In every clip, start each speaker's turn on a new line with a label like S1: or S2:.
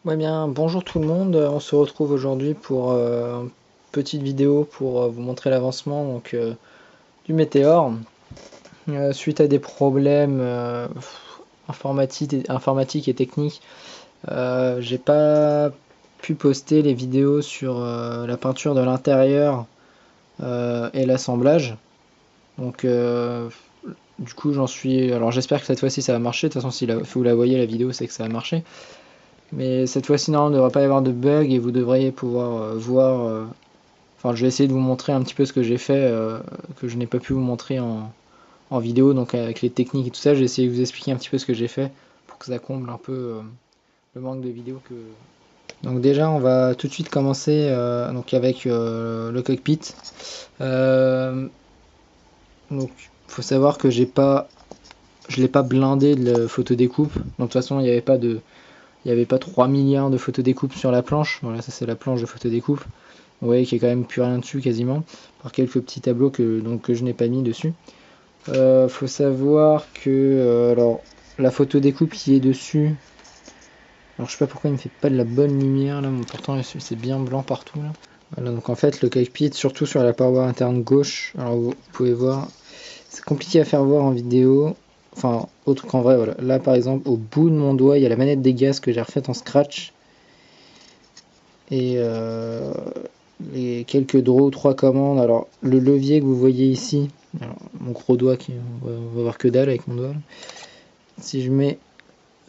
S1: Ouais bien, bonjour tout le monde, on se retrouve aujourd'hui pour une petite vidéo pour vous montrer l'avancement du météore. Suite à des problèmes informatiques et techniques, j'ai pas pu poster les vidéos sur la peinture de l'intérieur et l'assemblage. Donc du coup j'en suis. Alors j'espère que cette fois-ci ça va marcher. De toute façon si vous la voyez la vidéo c'est que ça a marché. Mais cette fois-ci, non, il ne devrait pas y avoir de bug et vous devriez pouvoir voir. Enfin, je vais essayer de vous montrer un petit peu ce que j'ai fait, que je n'ai pas pu vous montrer en vidéo, donc avec les techniques et tout ça. J'ai essayé de vous expliquer un petit peu ce que j'ai fait pour que ça comble un peu le manque de vidéos que. Donc déjà, on va tout de suite commencer donc avec le cockpit. Euh, donc, faut savoir que je l'ai pas blindé de photo découpe. Donc de toute façon, il n'y avait pas 3 milliards de photos découpes sur la planche. Voilà, ça c'est la planche de photo découpe. Vous voyez qu'il n'y a quand même plus rien dessus quasiment, par quelques petits tableaux que je n'ai pas mis dessus. Faut savoir que alors la photo découpe qui est dessus, alors je sais pas pourquoi il me fait pas de la bonne lumière là, pourtant c'est bien blanc partout là. Voilà, donc en fait le cockpit, surtout sur la paroi interne gauche, alors vous pouvez voir, c'est compliqué à faire voir en vidéo, enfin autre qu'en vrai, voilà. Là par exemple au bout de mon doigt il y a la manette des gaz que j'ai refaite en scratch, et les quelques draws, 3 commandes. Alors le levier que vous voyez ici, alors, mon gros doigt on va voir que dalle avec mon doigt là. Si je mets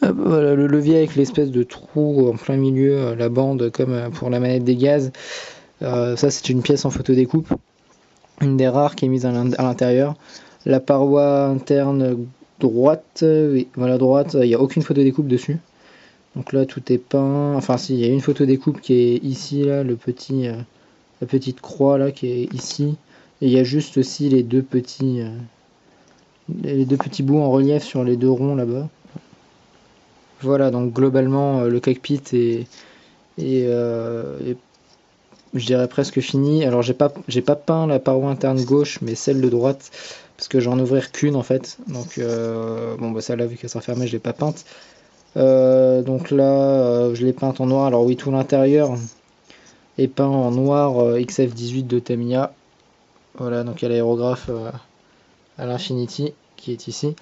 S1: voilà, le levier avec l'espèce de trou en plein milieu, la bande comme pour la manette des gaz, ça c'est une pièce en photo découpe, une des rares qui est mise à l'intérieur. La paroi interne droite, oui, voilà droite, il n'y a aucune photo découpe dessus. Donc là tout est peint, enfin si, il y a une photo découpe qui est ici là, la petite croix là qui est ici, et il y a juste aussi les deux petits bouts en relief sur les deux ronds là-bas. Voilà, donc globalement le cockpit est, je dirais presque fini. Alors j'ai pas peint la paroi interne gauche, mais celle de droite, parce que j'en ouvrir qu'une en fait. Donc bon bah celle-là vu qu'elle sera fermée, je l'ai pas peinte. Donc là je l'ai peinte en noir. Alors oui, tout l'intérieur est peint en noir XF18 de Tamiya. Voilà, donc il y a l'aérographe à l'Infinity qui est ici.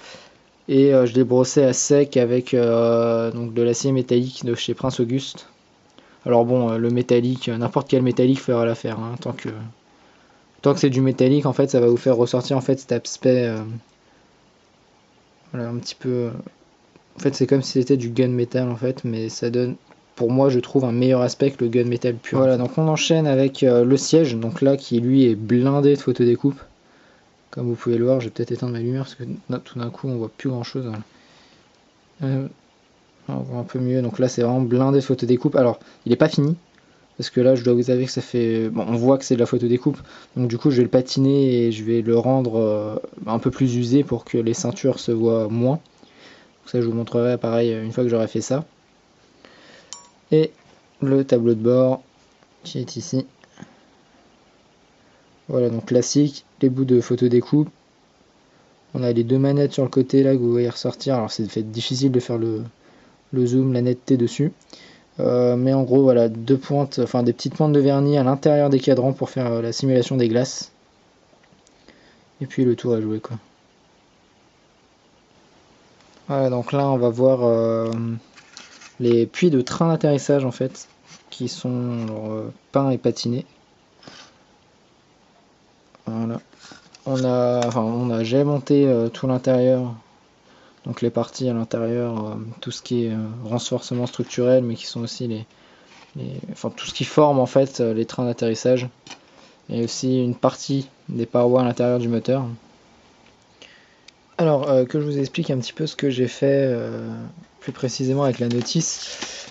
S1: Et je l'ai brossé à sec avec donc de l'acier métallique de chez Prince Auguste. Alors bon, le métallique, n'importe quel métallique fera l'affaire, hein, tant que c'est du métallique, en fait, ça va vous faire ressortir en fait cet aspect, voilà, un petit peu. En fait, c'est comme si c'était du gunmetal en fait, mais ça donne, pour moi, je trouve un meilleur aspect que le gunmetal pur. Voilà, donc on enchaîne avec le siège, donc là qui lui est blindé de photodécoupe. Comme vous pouvez le voir, je vais peut-être éteindre ma lumière parce que tout d'un coup on voit plus grand chose. Voilà. On voit un peu mieux, donc là c'est vraiment blindé de photo découpe. Alors il est pas fini, parce que là je dois vous avouer que ça fait. Bon, on voit que c'est de la photo découpe, donc du coup je vais le patiner et je vais le rendre un peu plus usé pour que les ceintures se voient moins. Donc ça je vous montrerai pareil une fois que j'aurai fait ça. Et le tableau de bord qui est ici. Voilà, donc classique, les bouts de photo découpe. On a les deux manettes sur le côté là que vous voyez ressortir. Alors c'est fait difficile de faire le zoom, la netteté dessus. Mais en gros, voilà, deux pointes, enfin des petites pointes de vernis à l'intérieur des cadrans pour faire la simulation des glaces. Et puis le tour à jouer quoi. Voilà, donc là on va voir les puits de train d'atterrissage en fait, qui sont peints et patinés. Voilà. J'ai monté tout l'intérieur, donc les parties à l'intérieur, tout ce qui est renforcement structurel, mais qui sont aussi enfin tout ce qui forme en fait les trains d'atterrissage. Et aussi une partie des parois à l'intérieur du moteur. Alors, que je vous explique un petit peu ce que j'ai fait plus précisément avec la notice.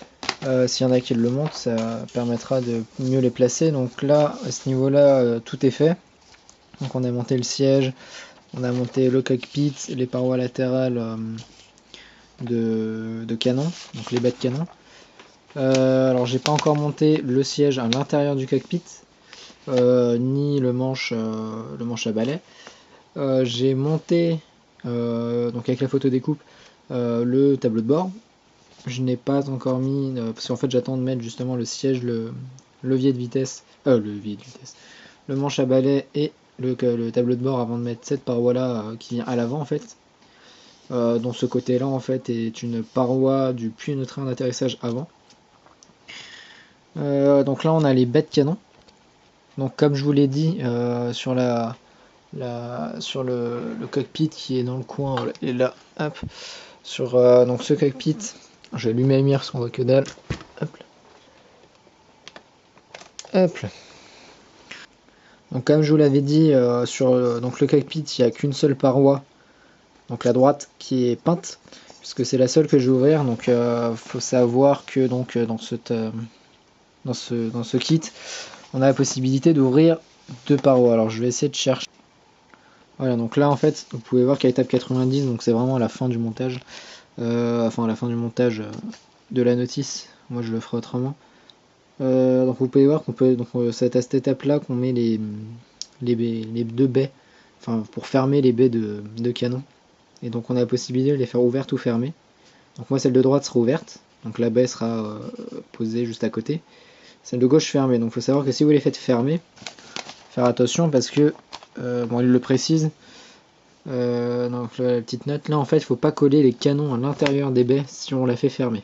S1: S'il y en a qui le montrent, ça permettra de mieux les placer. Donc là, à ce niveau-là, tout est fait. Donc on a monté le siège, on a monté le cockpit, les parois latérales de canon, donc les bas de canon. Alors j'ai pas encore monté le siège à l'intérieur du cockpit, ni le manche à balai. J'ai monté donc avec la photo découpe le tableau de bord. je n'ai pas encore mis, parce qu'en fait j'attends de mettre justement le siège, le levier de vitesse, le manche à balai et le tableau de bord avant de mettre cette paroi là qui vient à l'avant en fait. Dont ce côté là en fait est une paroi du puits de train d'atterrissage avant. Donc là on a les baies de canon. Donc comme je vous l'ai dit sur sur le cockpit qui est dans le coin et là, hop, sur donc ce cockpit, j'allume ma lumière parce qu'on voit que dalle. Hop. Hop. Donc comme je vous l'avais dit sur donc le cockpit, il n'y a qu'une seule paroi, donc la droite qui est peinte, puisque c'est la seule que je vais ouvrir. Donc faut savoir que donc dans ce kit, on a la possibilité d'ouvrir deux parois. Alors je vais essayer de chercher. Voilà, donc là en fait, vous pouvez voir qu'à l'étape 90, donc c'est vraiment à la fin du montage, enfin à la fin du montage de la notice. Moi je le ferai autrement. Donc vous pouvez voir qu'on peut, donc c'est à cette étape là qu'on met les deux baies, enfin pour fermer les baies de canon. Et donc on a la possibilité de les faire ouvertes ou fermées. Donc moi celle de droite sera ouverte, donc la baie sera posée juste à côté. Celle de gauche fermée, donc il faut savoir que si vous les faites fermer, faire attention parce que, bon il le précise, donc la petite note là en fait il faut pas coller les canons à l'intérieur des baies si on la fait fermer.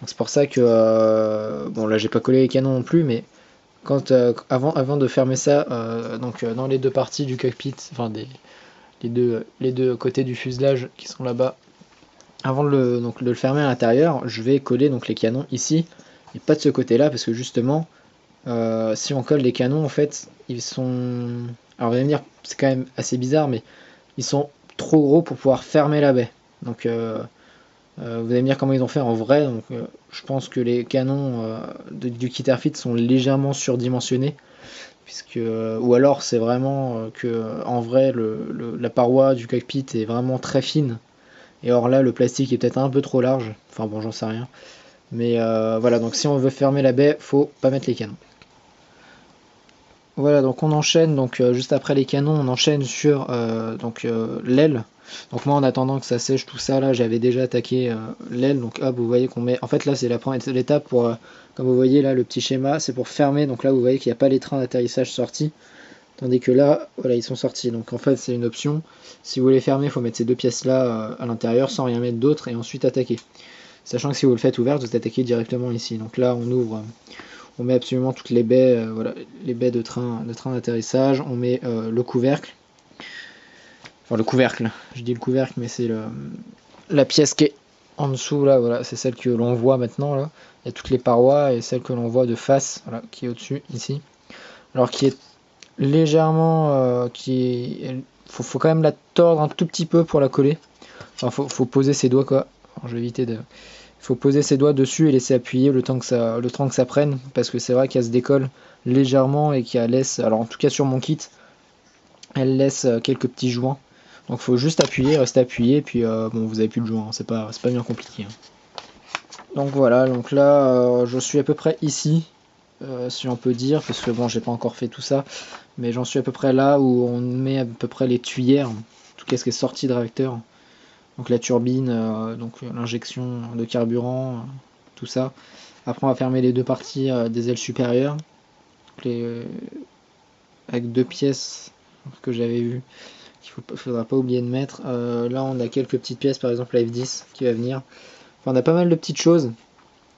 S1: Donc c'est pour ça que, bon là j'ai pas collé les canons non plus, mais quand, avant de fermer ça, donc dans les deux parties du cockpit, enfin les deux côtés du fuselage qui sont là-bas, avant de le fermer à l'intérieur, je vais coller donc les canons ici, et pas de ce côté-là, parce que justement, si on colle les canons, en fait, ils sont... Alors vous allez me dire, c'est quand même assez bizarre, mais ils sont trop gros pour pouvoir fermer la baie. Donc vous allez me dire comment ils ont fait en vrai. Donc je pense que les canons du kit Airfit sont légèrement surdimensionnés, puisque ou alors c'est vraiment que en vrai la paroi du cockpit est vraiment très fine. Et or là, le plastique est peut-être un peu trop large. Enfin bon, j'en sais rien. Mais voilà, donc si on veut fermer la baie, faut pas mettre les canons. Voilà, donc on enchaîne, donc juste après les canons, on enchaîne sur l'aile. Donc moi, en attendant que ça sèche tout ça, là, j'avais déjà attaqué l'aile. Donc hop, vous voyez qu'on met... En fait, là, c'est la première étape pour... comme vous voyez, là, le petit schéma, c'est pour fermer. Donc là, vous voyez qu'il n'y a pas les trains d'atterrissage sortis. Tandis que là, voilà, ils sont sortis. Donc en fait, c'est une option. Si vous voulez fermer, il faut mettre ces deux pièces-là à l'intérieur sans rien mettre d'autre et ensuite attaquer. Sachant que si vous le faites ouvert, vous attaquez directement ici. Donc là, on ouvre... On met absolument toutes les baies, voilà, les baies de train d'atterrissage. On met le couvercle. Enfin le couvercle, je dis le couvercle, mais c'est la pièce qui est en dessous là, voilà, c'est celle que l'on voit maintenant là. Il y a toutes les parois et celle que l'on voit de face, voilà, qui est au-dessus ici. Alors qui est légèrement, faut quand même la tordre un tout petit peu pour la coller. Enfin faut poser ses doigts quoi. Alors, je vais éviter de. Il faut poser ses doigts dessus et laisser appuyer le temps que ça prenne, parce que c'est vrai qu'elle se décolle légèrement et qu'elle laisse, alors en tout cas sur mon kit, elle laisse quelques petits joints. Donc il faut juste appuyer, rester appuyé, puis bon vous avez plus de joints, hein, c'est pas bien compliqué. Hein. Donc voilà, donc là je suis à peu près ici, si on peut dire, parce que bon j'ai pas encore fait tout ça, mais j'en suis à peu près là où on met à peu près les tuyères, tout ce qui est sorti de réacteur. Donc la turbine, donc l'injection de carburant, tout ça. Après on va fermer les deux parties des ailes supérieures, avec deux pièces que j'avais vu qu'il faudra pas oublier de mettre. Là on a quelques petites pièces, par exemple la F10 qui va venir. Enfin, on a pas mal de petites choses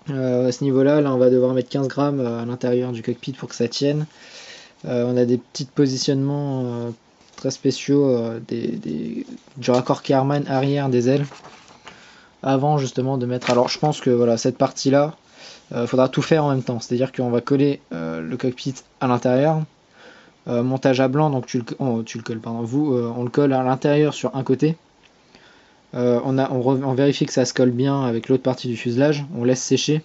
S1: à ce niveau-là. Là on va devoir mettre 15 grammes à l'intérieur du cockpit pour que ça tienne. On a des petits positionnements très spéciaux, du raccord Kármán arrière des ailes, avant justement de mettre... Alors je pense que voilà, cette partie là, faudra tout faire en même temps, c'est à dire qu'on va coller le cockpit à l'intérieur, montage à blanc, donc tu le colles, pardon, on le colle à l'intérieur sur un côté, on vérifie que ça se colle bien avec l'autre partie du fuselage, on laisse sécher,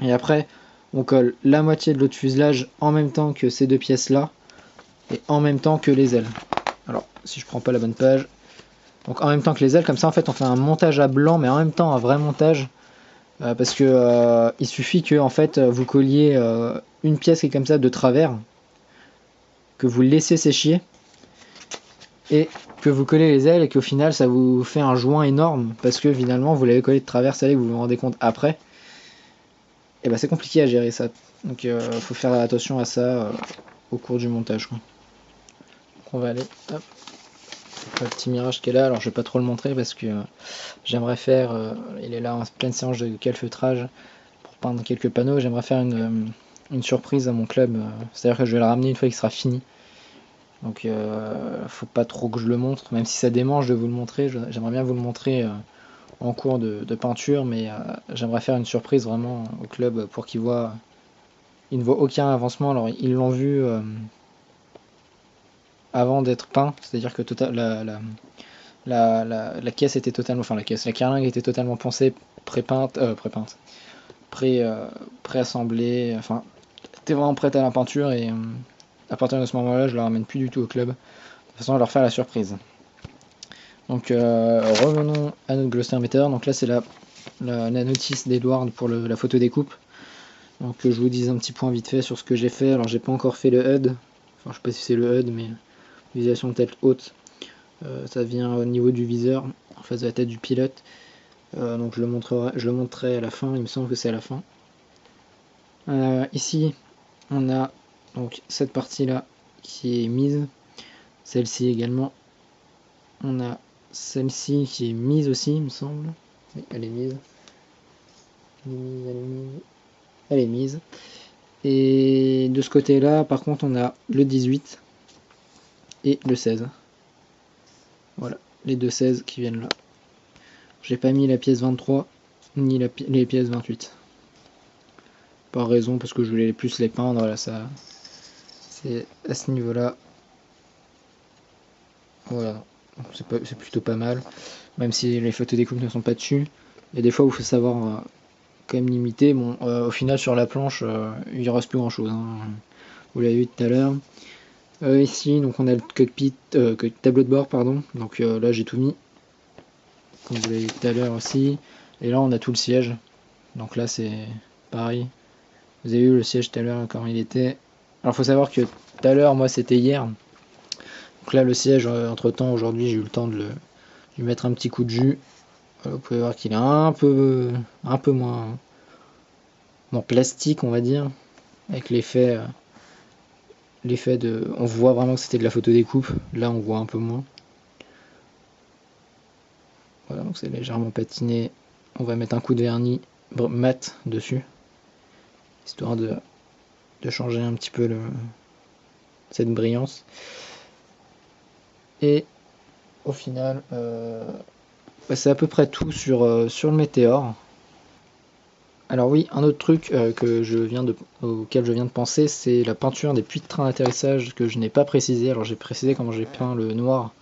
S1: et après on colle la moitié de l'autre fuselage en même temps que ces deux pièces là, et en même temps que les ailes. Alors si je prends pas la bonne page, donc en même temps que les ailes, comme ça en fait on fait un montage à blanc, mais en même temps un vrai montage, parce que il suffit que en fait vous colliez une pièce qui est comme ça de travers, que vous laissez sécher, et que vous collez les ailes et qu'au final ça vous fait un joint énorme parce que finalement vous l'avez collé de travers, ça et vous vous rendez compte après, et bah c'est compliqué à gérer ça. Donc faut faire attention à ça au cours du montage, quoi. Donc on va aller, hop, le petit mirage qui est là. Alors je vais pas trop le montrer parce que j'aimerais faire, il est là en pleine séance de calfeutrage pour peindre quelques panneaux. J'aimerais faire une surprise à mon club, c'est-à-dire que je vais le ramener une fois qu'il sera fini. Donc faut pas trop que je le montre, même si ça démange de vous le montrer. J'aimerais bien vous le montrer en cours de peinture, mais j'aimerais faire une surprise vraiment au club pour qu'ils voient. Ils ne voient aucun avancement. Alors ils l'ont vu avant d'être peint, c'est-à-dire que la caisse était totalement, enfin la carlingue était totalement pensée, pré-peinte, pré-assemblée, enfin, était vraiment prête à la peinture et à partir de ce moment-là, je la ramène plus du tout au club. De toute façon, je leur faire la surprise. Donc, revenons à notre Gloster Meter. Donc là, c'est la notice d'Edward pour la photo découpe. Donc, je vous dis un petit point vite fait sur ce que j'ai fait. Alors, j'ai pas encore fait le HUD. Enfin, je sais pas si c'est le HUD, mais visualisation de tête haute. Ça vient au niveau du viseur, en face de la tête du pilote. Donc, je le montrerai à la fin. Il me semble que c'est à la fin. Ici, on a donc cette partie-là qui est mise. Celle-ci également. On a celle-ci qui est mise aussi, il me semble. Oui, elle est mise. Elle est mise. Et de ce côté-là, par contre, on a le 18 et le 16. Voilà, les deux 16 qui viennent là. J'ai pas mis la pièce 23 ni les pièces 28. Par raison, parce que je voulais plus les peindre. Voilà, ça. C'est à ce niveau-là. Voilà, c'est plutôt pas mal. Même si les photos découpes ne sont pas dessus. Il y a des fois où il faut savoir quand même limiter. Bon, au final, sur la planche, il reste plus grand-chose, hein. Vous l'avez vu tout à l'heure. Ici, donc on a le cockpit, tableau de bord, pardon. Donc là, j'ai tout mis. Comme vous l'avez vu tout à l'heure aussi. Et là, on a tout le siège. Donc là, c'est pareil. Vous avez vu le siège tout à l'heure, comment il était. Alors, faut savoir que tout à l'heure, moi, c'était hier. Donc là, le siège, entre temps, aujourd'hui, j'ai eu le temps de lui mettre un petit coup de jus. Voilà, vous pouvez voir qu'il est un peu moins plastique, on va dire, avec l'effet de, on voit vraiment que c'était de la photo découpe. Là, on voit un peu moins. Voilà, donc c'est légèrement patiné. On va mettre un coup de vernis mat dessus, histoire de changer un petit peu cette brillance. Et au final, c'est à peu près tout sur le Météore. Alors oui, un autre truc auquel je viens de penser, c'est la peinture des puits de train d'atterrissage que je n'ai pas précisé. Alors j'ai précisé comment j'ai peint le noir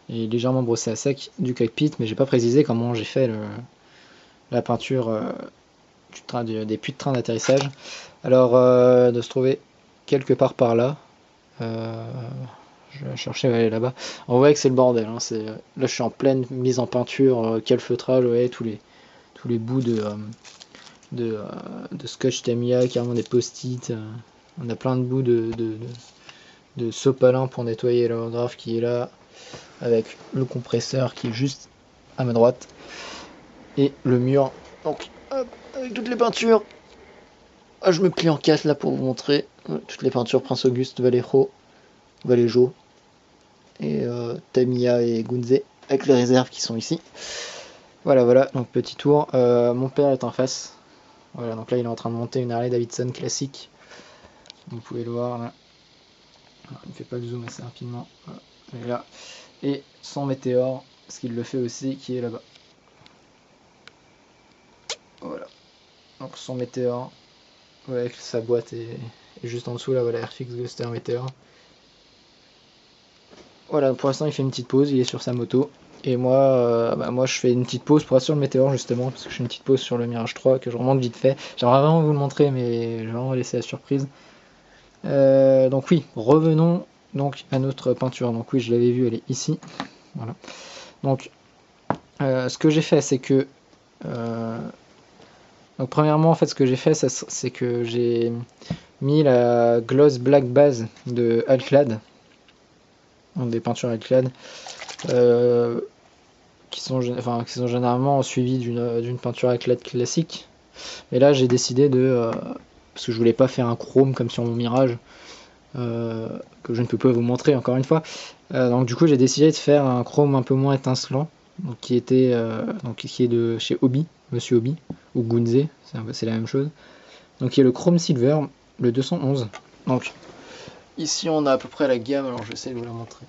S1: et légèrement brossé à sec du cockpit, mais j'ai pas précisé comment j'ai fait la peinture des puits de train d'atterrissage. Alors de se trouver quelque part par là. Je vais chercher, ouais, là-bas. On voit que c'est le bordel, hein. Là je suis en pleine mise en peinture, calfeutrage, ouais, tous les bouts de scotch Tamiya, carrément des post-it. On a plein de bouts de sopalin pour nettoyer l'holographe qui est là, avec le compresseur qui est juste à ma droite, et le mur, donc hop, avec toutes les peintures. Ah, je me plie en 4 là pour vous montrer toutes les peintures Prince Auguste, Vallejo et Tamiya et Gunze, avec les réserves qui sont ici. Voilà, donc petit tour. Mon père est en face. Voilà, donc là il est en train de monter une Harley Davidson classique. Vous pouvez le voir là. Il ne fait pas le zoom assez rapidement. Voilà, il est là. Et son Météore, parce qu'il le fait aussi, qui est là-bas. Voilà. Donc son Météore, ouais, avec sa boîte est juste en dessous là, voilà, Airfix Gloster Météore. Voilà, pour l'instant il fait une petite pause, il est sur sa moto. Et moi, moi je fais une petite pause pour être sur le Météore justement, parce que je fais une petite pause sur le Mirage 3 que je remonte vite fait. J'aimerais vraiment vous le montrer, mais je vais vraiment laisser la surprise. Donc oui, revenons donc à notre peinture. Donc oui, je l'avais vu, elle est ici. Voilà. Donc ce que j'ai fait, c'est que donc premièrement, en fait, ce que j'ai fait, c'est que j'ai mis la gloss black base de Alclad. donc des peintures Elclad, qui sont généralement suivies d'une peinture Elclad classique. Mais là j'ai décidé parce que je voulais pas faire un chrome comme sur mon Mirage, que je ne peux pas vous montrer encore une fois. Donc du coup j'ai décidé de faire un chrome un peu moins étincelant, donc qui est de chez Hobby, Monsieur Hobby, ou Gunze, c'est la même chose. Donc qui est le Chrome Silver, le 211. Donc ici on a à peu près la gamme, alors je vais essayer de vous la montrer.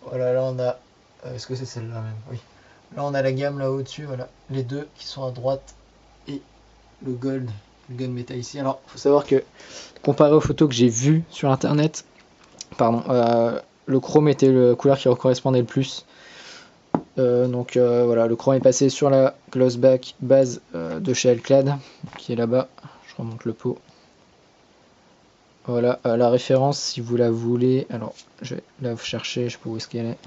S1: Voilà, là on a, est-ce que c'est celle-là même? Oui. Là on a la gamme là au-dessus, voilà, les deux qui sont à droite et le gunmetal ici. Alors faut savoir que comparé aux photos que j'ai vues sur internet, pardon, le chrome était la couleur qui correspondait le plus. Voilà, le chrome est passé sur la glossback base de chez Elclad, qui est là-bas. Je remonte le pot. Voilà, la référence si vous la voulez. Alors, je vais la chercher, je sais pas où est-ce qu'elle est.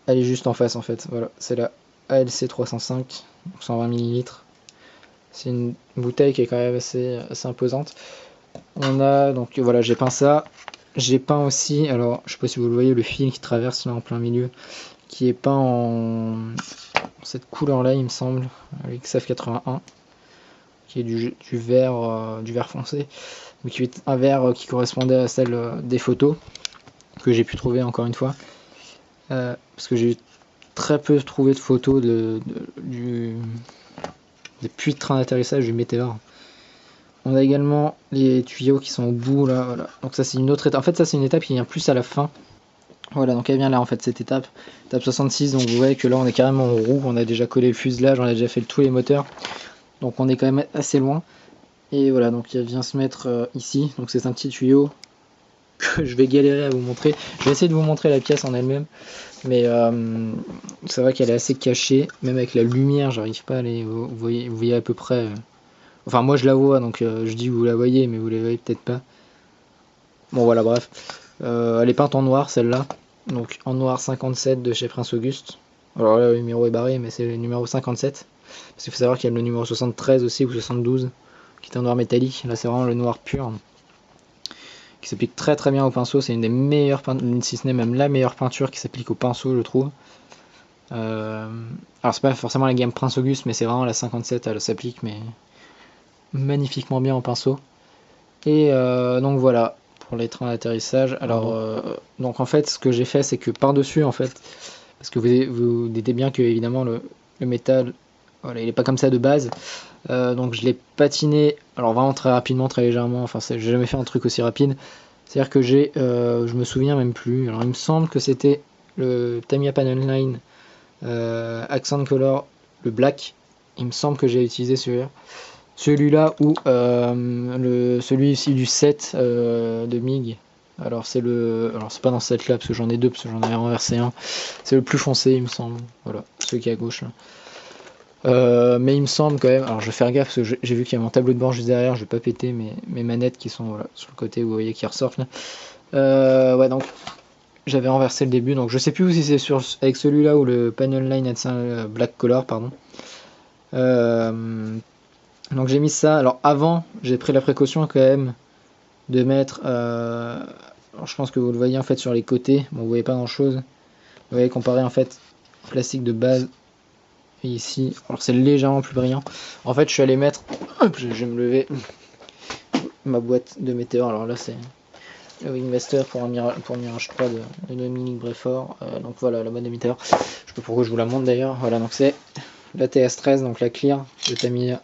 S1: Elle est juste en face en fait. Voilà, c'est la ALC 305, 120 ml. C'est une bouteille qui est quand même assez imposante. On a donc voilà, j'ai peint ça. J'ai peint aussi, alors je sais pas si vous le voyez, le fil qui traverse là en plein milieu, qui est peint en cette couleur là il me semble, avec XF 81, qui est du vert foncé, mais qui est un vert qui correspondait à celle des photos que j'ai pu trouver encore une fois, parce que j'ai très peu trouvé de photos des puits de train d'atterrissage du Météore. On a également les tuyaux qui sont au bout là, voilà. Donc ça c'est une autre étape. En fait ça c'est une étape qui vient plus à la fin. Voilà, donc elle vient là en fait cette étape 66, donc vous voyez que là on est carrément en roue, on a déjà collé le fuselage, on a déjà fait tous les moteurs, donc on est quand même assez loin. Et voilà, donc elle vient se mettre ici, donc c'est un petit tuyau que je vais galérer à vous montrer. Je vais essayer de vous montrer la pièce en elle-même, mais c'est vrai qu'elle est assez cachée, même avec la lumière j'arrive pas à les... Vous voyez à peu près... Enfin moi je la vois, donc je dis vous la voyez, mais vous la voyez peut-être pas. Bon voilà, bref. Elle est peinte en noir celle-là. Donc en noir 57 de chez Prince Auguste. Alors là le numéro est barré, mais c'est le numéro 57. Parce qu'il faut savoir qu'il y a le numéro 73 aussi, ou 72, qui est un noir métallique. Là c'est vraiment le noir pur, qui s'applique très très bien au pinceau. C'est une des meilleures peintures, si ce n'est même la meilleure peinture qui s'applique au pinceau, je trouve. Alors c'est pas forcément la gamme Prince Auguste, mais c'est vraiment la 57, elle s'applique mais magnifiquement bien au pinceau. Et donc voilà pour les trains d'atterrissage. Alors donc en fait ce que j'ai fait c'est que par dessus en fait, parce que vous doutez bien que évidemment le métal, voilà, il est pas comme ça de base, donc je l'ai patiné, alors vraiment très rapidement, très légèrement, enfin j'ai jamais fait un truc aussi rapide, c'est à dire que je me souviens même plus, alors il me semble que c'était le Tamiya Panel Line Accent Color, le black, il me semble que j'ai utilisé celui-là ou celui ici du 7 de MIG. Alors c'est pas dans ce set là parce que j'en ai deux, parce que j'en ai renversé un. C'est le plus foncé il me semble. Voilà, celui qui est à gauche là. Mais il me semble quand même, alors je vais faire gaffe parce que j'ai vu qu'il y a mon tableau de bord juste derrière, je vais pas péter mes manettes qui sont voilà, sur le côté, vous voyez qui ressortent là. Ouais, donc j'avais renversé le début, donc je sais plus si c'est avec celui-là ou le Panel Line Black Color, pardon. Donc j'ai mis ça. Alors avant, j'ai pris la précaution quand même de mettre. Alors je pense que vous le voyez en fait sur les côtés. Bon, vous voyez pas grand chose. Vous voyez comparé en fait plastique de base et ici. Alors c'est légèrement plus brillant. En fait, je suis allé mettre. Hop, je vais me lever. Ma boîte de météore. Alors là, c'est le Wingmaster pour Mirage 3 de Dominique Bréfort. Donc voilà, la boîte de météore. Je sais pas pourquoi je vous la montre d'ailleurs. Voilà, donc c'est la TS13, donc la Clear de Tamiya.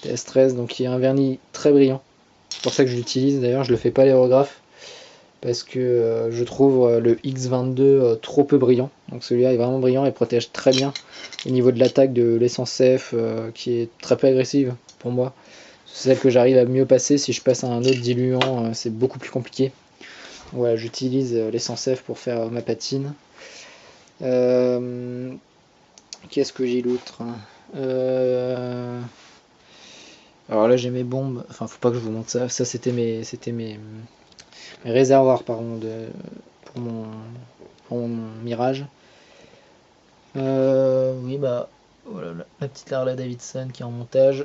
S1: TS13, donc qui est un vernis très brillant. C'est pour ça que je l'utilise. D'ailleurs, je le fais pas à l'aérographe parce que je trouve le X22 trop peu brillant. Donc celui-là est vraiment brillant et protège très bien au niveau de l'attaque de l'essence F qui est très peu agressive pour moi. C'est celle que j'arrive à mieux passer. Si je passe à un autre diluant, c'est beaucoup plus compliqué. Donc voilà, j'utilise l'essence F pour faire ma patine. Qu'est-ce que j'ai d'autre? Alors là j'ai mes bombes, enfin faut pas que je vous montre ça, ça c'était mes réservoirs pardon, pour mon Mirage. Oui bah Voilà, la petite Harley Davidson qui est en montage.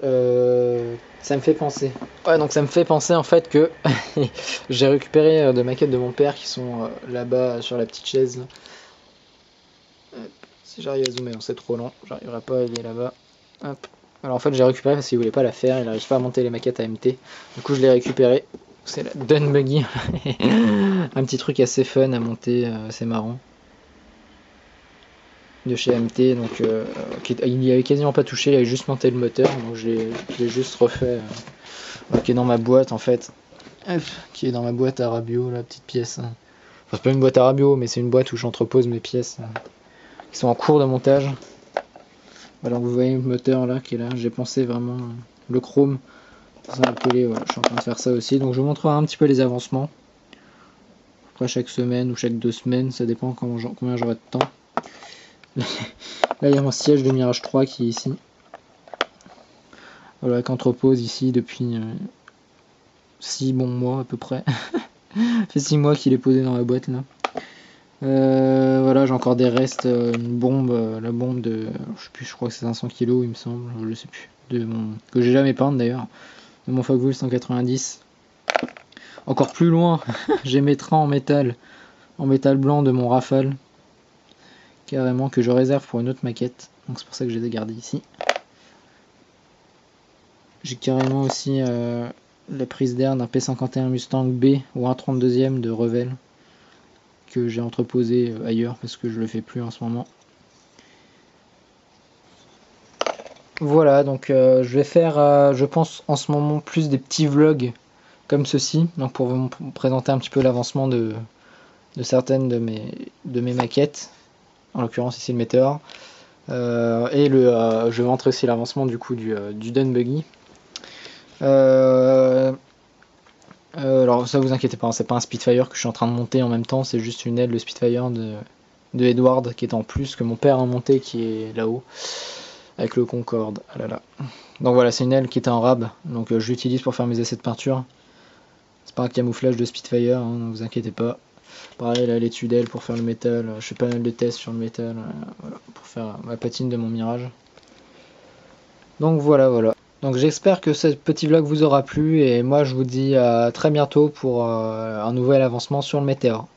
S1: Ça me fait penser. Ouais, donc ça me fait penser en fait que j'ai récupéré de maquettes de mon père qui sont là-bas sur la petite chaise là. Hop, si j'arrive à zoomer, c'est trop long, j'arriverai pas, il est là-bas. Hop. Alors en fait j'ai récupéré parce qu'il voulait pas la faire, il n'arrive pas à monter les maquettes AMT. Du coup je l'ai récupéré. C'est la Dun Buggy. Un petit truc assez fun à monter, c'est marrant. De chez AMT, donc il n'y avait quasiment pas touché, il avait juste monté le moteur, donc je l'ai juste refait, qui est dans ma boîte en fait. Hop, qui est dans ma boîte à Rabio, la petite pièce. Enfin c'est pas une boîte à Rabio, mais c'est une boîte où j'entrepose mes pièces qui sont en cours de montage. Voilà, vous voyez le moteur là qui est là, j'ai pensé vraiment le chrome, ça va coller, voilà, je suis en train de faire ça aussi, donc je vous montrerai un petit peu les avancements. Après chaque semaine ou chaque 2 semaines, ça dépend combien j'aurai de temps. Là il y a mon siège de Mirage 3 qui est ici. Voilà, qu'entrepose ici depuis 6 bons mois à peu près. Ça fait 6 mois qu'il est posé dans la boîte là. Voilà, j'ai encore des restes, une bombe, la bombe de, je sais plus, je crois que c'est 500 kg il me semble, je sais plus, que j'ai jamais peinte d'ailleurs, de mon Focke-Wulf 190. Encore plus loin, j'ai mes trains en métal blanc de mon Rafale, carrément, que je réserve pour une autre maquette, donc c'est pour ça que je les ai gardés ici. J'ai carrément aussi la prise d'air d'un P51 Mustang B ou un 32e de Revel, que j'ai entreposé ailleurs parce que je le fais plus en ce moment. Voilà, donc je vais faire, je pense en ce moment, plus des petits vlogs comme ceci, donc pour vous présenter un petit peu l'avancement de certaines de mes maquettes, en l'occurrence ici le Météore, et je vais montrer aussi l'avancement du coup du Dun Buggy. Alors ça vous inquiétez pas, c'est pas un Spitfire que je suis en train de monter en même temps, c'est juste une aile de Spitfire de Edward qui est en plus, que mon père a monté, qui est là-haut avec le Concorde. Ah là là. Donc voilà, c'est une aile qui était en rab, donc je l'utilise pour faire mes essais de peinture. C'est pas un camouflage de Spitfire, hein, ne vous inquiétez pas. Pareil, là, l'étui d'aile pour faire le métal, je fais pas mal de tests sur le métal, voilà, pour faire ma patine de mon Mirage. Donc voilà, voilà. Donc j'espère que ce petit vlog vous aura plu, et moi je vous dis à très bientôt pour un nouvel avancement sur le Météore.